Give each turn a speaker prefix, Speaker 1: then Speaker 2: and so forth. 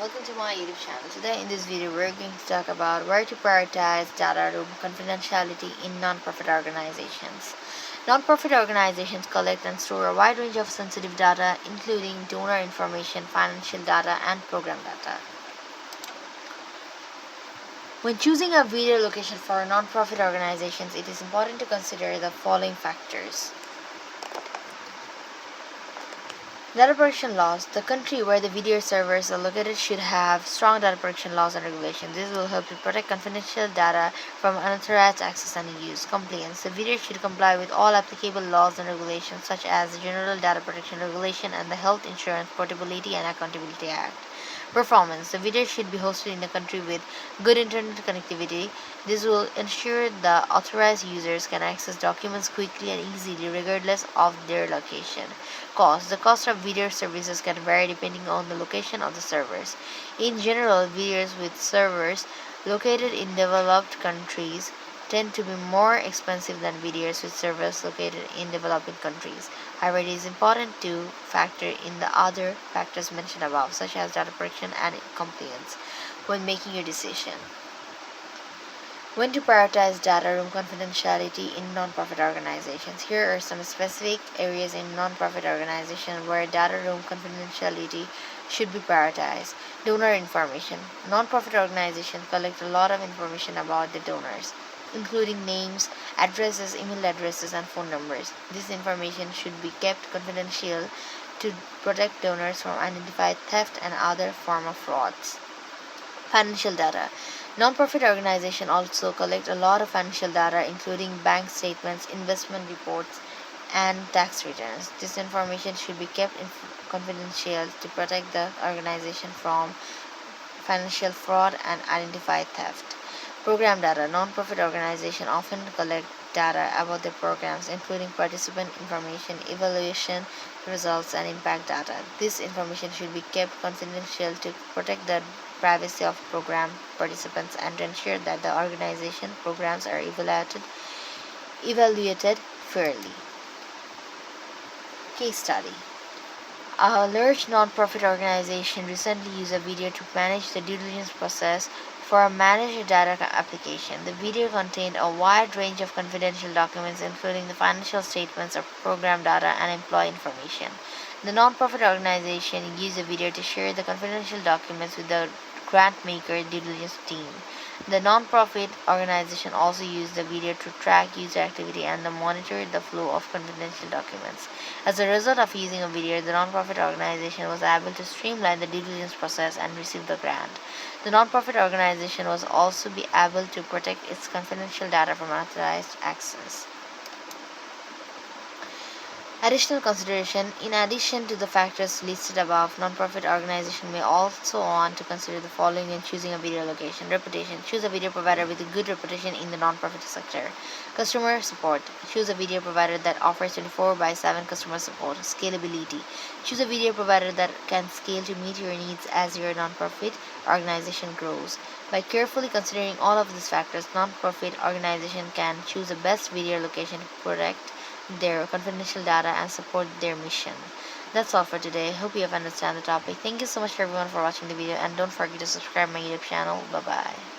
Speaker 1: welcome to my YouTube channel. Today in this video we're going to talk about where to prioritize data room confidentiality in non-profit organizations. Non-profit organizations collect and store a wide range of sensitive data including donor information, financial data, and program data. When choosing a video location for non-profit organizations, it is important to consider the following factors. Data protection laws. The country where the VDR servers are located should have strong data protection laws and regulations. This will help to protect confidential data from unauthorized access and use. Compliance. The VDR should comply with all applicable laws and regulations such as the General Data Protection Regulation and the Health Insurance Portability and Accountability Act. Performance. The video should be hosted in a country with good internet connectivity. This will ensure the authorized users can access documents quickly and easily regardless of their location. Cost. The cost of video services can vary depending on the location of the servers. In general, videos with servers located in developed countries tend to be more expensive than videos with servers located in developing countries. However, it is important to factor in the other factors mentioned above, such as data protection and compliance, when making your decision. When to prioritize data room confidentiality in non-profit organizations. Here are some specific areas in non-profit organizations where data room confidentiality should be prioritized. Donor information. Non-profit organizations collect a lot of information about the donors, including names, addresses, email addresses, and phone numbers. This information should be kept confidential to protect donors from identified theft and other form of frauds. Financial data. Non-profit organizations also collect a lot of financial data, including bank statements, investment reports, and tax returns. This information should be kept confidential to protect the organization from financial fraud and identified theft. Program data. Non-profit organizations often collect data about their programs, including participant information, evaluation results, and impact data. This information should be kept confidential to protect the privacy of program participants and to ensure that the organization programs are evaluated fairly. Case study. A large non-profit organization recently used a video to manage the due diligence process for a managed data application. The video contained a wide range of confidential documents, including the financial statements of program data and employee information. The non-profit organization used the video to share the confidential documents with the grant maker due diligence team. The non-profit organization also used the video to track user activity and monitor the flow of confidential documents. As a result of using a video, the non-profit organization was able to streamline the due diligence process and receive the grant. The non-profit organization was also be able to protect its confidential data from unauthorized access. Additional consideration. In addition to the factors listed above, non-profit organizations may also want to consider the following when choosing a video location. Reputation. Choose a video provider with a good reputation in the non-profit sector. Customer support. Choose a video provider that offers 24/7 customer support. Scalability. Choose a video provider that can scale to meet your needs as your non-profit organization grows. By carefully considering all of these factors, non-profit organizations can choose the best video location to protect their confidential data and support their mission. That's all for today. Hope you have understand the topic. Thank you so much everyone for watching the video, and don't forget to subscribe my YouTube channel. Bye bye.